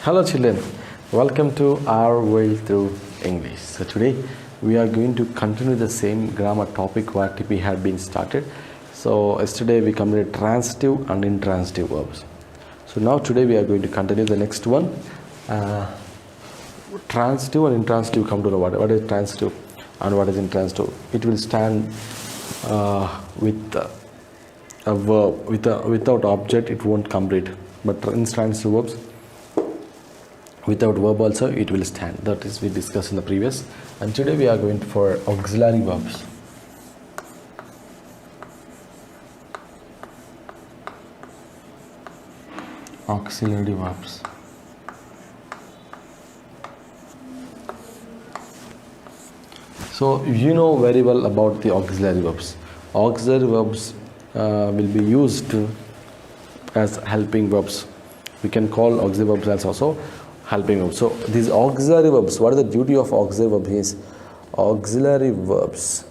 Hello children, welcome to our way through English. So today we are going to continue the same grammar topic what we had been started. So yesterday we completed transitive and intransitive verbs. So now today we are going to continue the next one. Transitive and intransitive come to the word. What is transitive and what is intransitive? It will stand with a verb without object. It won't complete. But intransitive verbs without verb also it will stand. That is we discussed in the previous. And today we are going for auxiliary verbs. Auxiliary verbs. So you know very well about the auxiliary verbs. Auxiliary verbs will be used as helping verbs. We can call auxiliary verbs as also helping verbs. So these auxiliary verbs, what is the duty of auxiliary verbs is auxiliary verbs.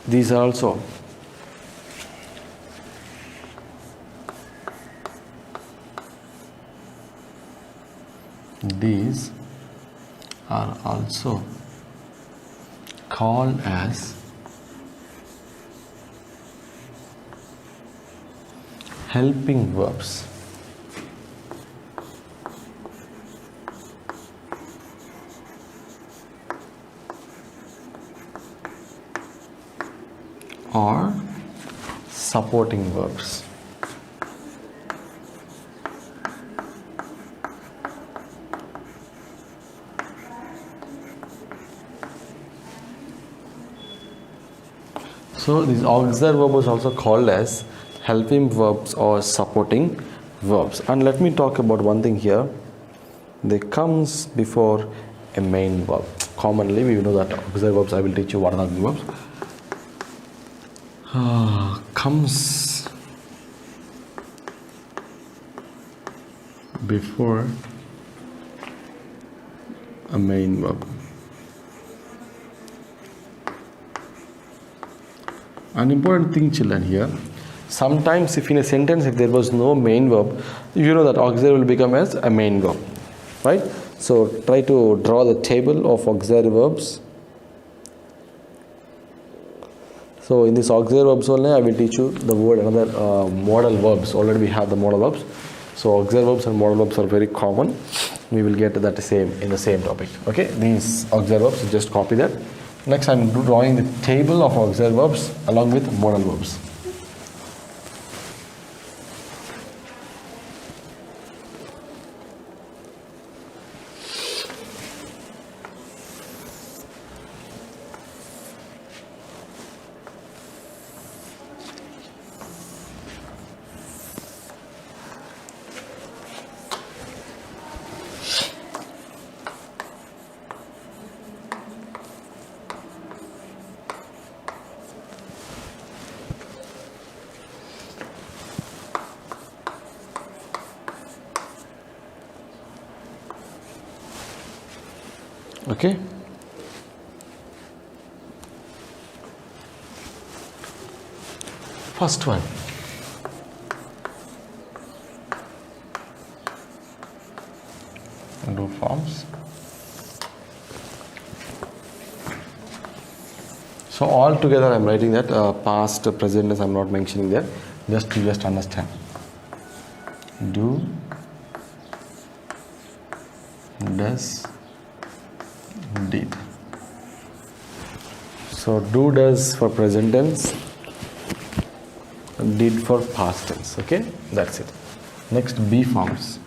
These are also called as helping verbs. Or supporting verbs. So these auxiliary verbs is also called as helping verbs or supporting verbs. And let me talk about one thing here. They comes before a main verb. Commonly we know that auxiliary verbs, I will teach you what are the verbs. Comes before a main verb. An important thing, children, here, sometimes if in a sentence if there was no main verb, you know that auxiliary will become as a main verb, right? So try to draw the table of auxiliary verbs. So in this auxiliary verbs only I will teach you the word another modal verbs. Already we have the modal verbs. So auxiliary verbs and modal verbs are very common. We will get that same in the same topic. Okay, these auxiliary verbs, just copy that. Next I am drawing the table of auxiliary verbs along with modal verbs. Okay. First one. Do forms. So all together I am writing that past, present tense I am not mentioning there. Just understand. Do, does, did. So do, does for present tense, did for past tense. Okay, that's it. Next, be forms.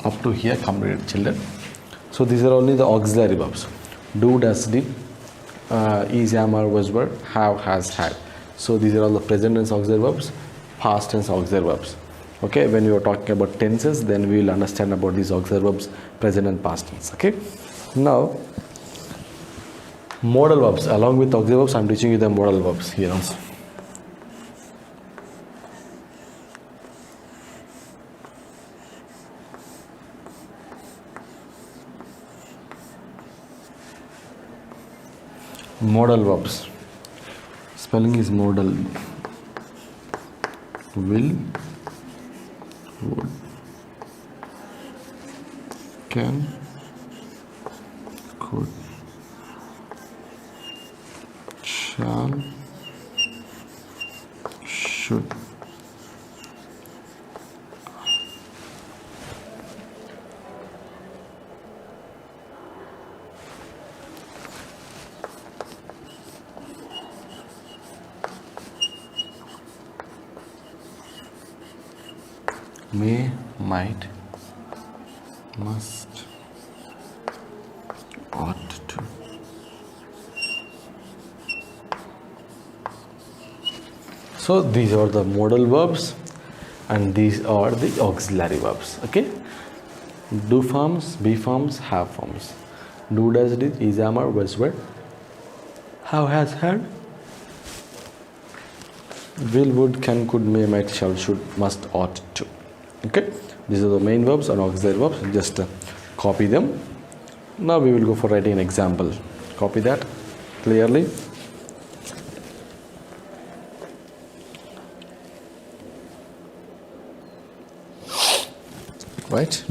Up to here completed, children. So these are only the auxiliary verbs. Do, does, did, is, am, are, was, were, have, has, had. So these are all the present tense auxiliary verbs, past tense auxiliary verbs. Okay, when we are talking about tenses, then we will understand about these auxiliary verbs, present and past tense. Okay, now modal verbs. Along with auxiliary verbs, I am teaching you the modal verbs here also. Modal verbs. Spelling is modal. Will, would, can, could, shall, should. May, might, must, ought to. So these are the modal verbs and these are the auxiliary verbs. Okay, do forms, be forms, have forms. Do, does, did, is, am, are, was, were, have, has, had, will, would, can, could, may, might, shall, should, must, ought to. Okay, these are the main verbs and auxiliary verbs. Just copy them. Now we will go for writing an example. Copy that clearly. Right.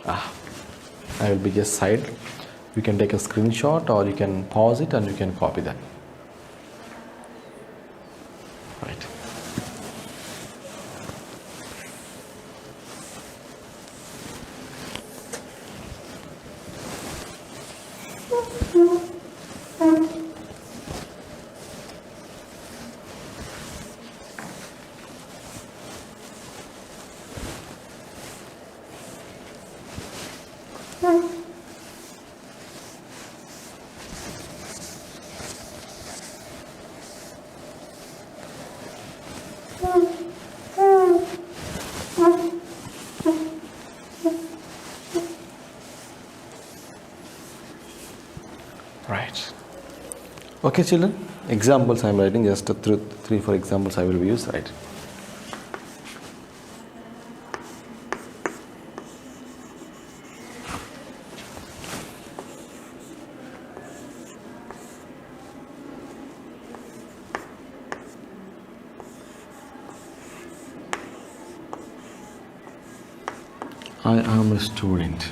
I will be just side. You can take a screenshot or you can pause it and you can copy that. Right. Right. Okay, children. Examples I am writing. Just 3-4 examples I will use. Right. I am a student.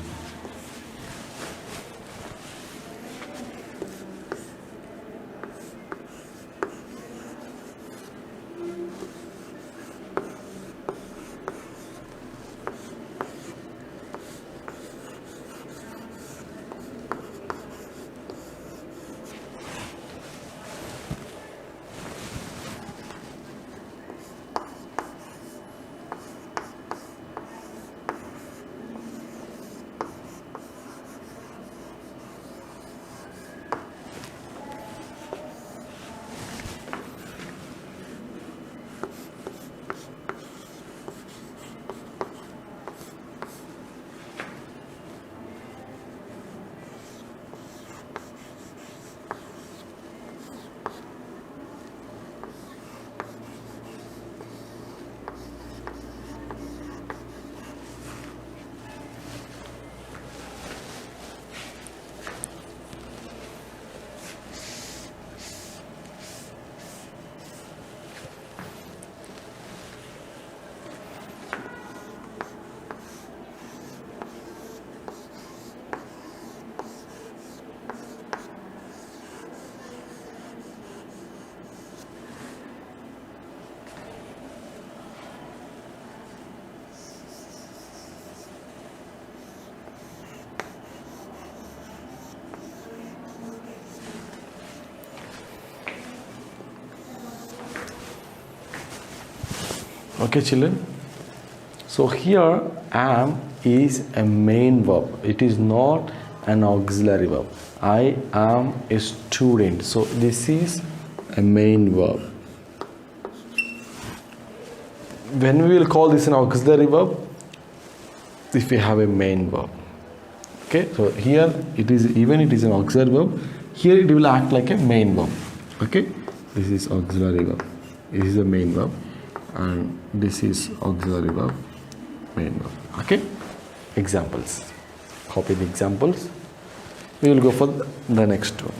Okay, children. So here am is a main verb. It is not an auxiliary verb. I am a student. So this is a main verb. When we will call this an auxiliary verb? If we have a main verb. Okay, so here it is, even it is an auxiliary verb, here it will act like a main verb. Okay, this is auxiliary verb. This is a main verb, and this is auxiliary verb, main verb. Okay, examples. Copy the examples. We will go for the next one.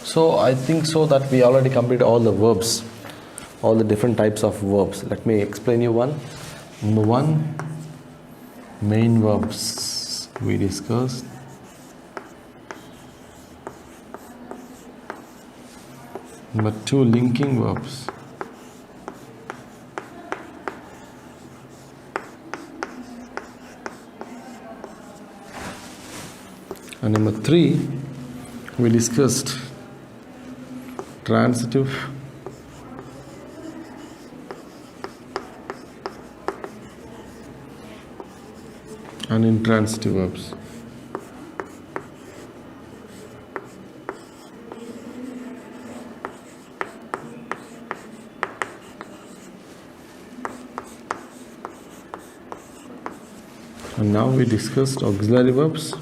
So I think so that we already completed all the verbs, all the different types of verbs. Let me explain you one. Number one, main verbs we discussed. Number two, linking verbs. And number three, we discussed transitive and intransitive verbs. And now we discussed auxiliary verbs.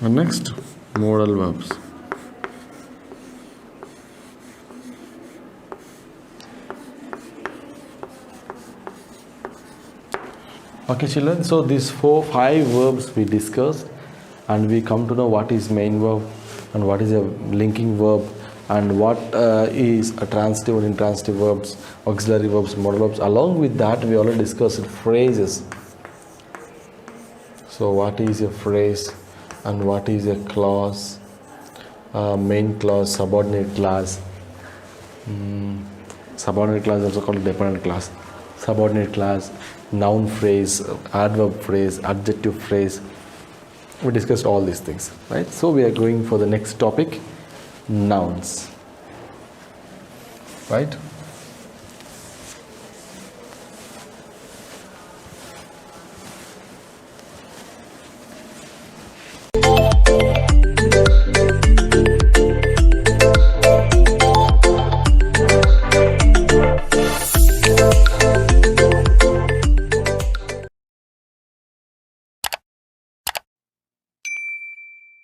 And next, modal verbs. Okay, children, so these 5 verbs we discussed, and we come to know what is main verb and what is a linking verb, and what is a transitive and intransitive verbs, auxiliary verbs, modal verbs. Along with that, we already discussed phrases. So what is a phrase and what is a clause, main clause, subordinate clause. Subordinate clause is also called dependent clause. Subordinate clause, noun phrase, adverb phrase, adjective phrase. We discussed all these things, right? So we are going for the next topic, nouns, right?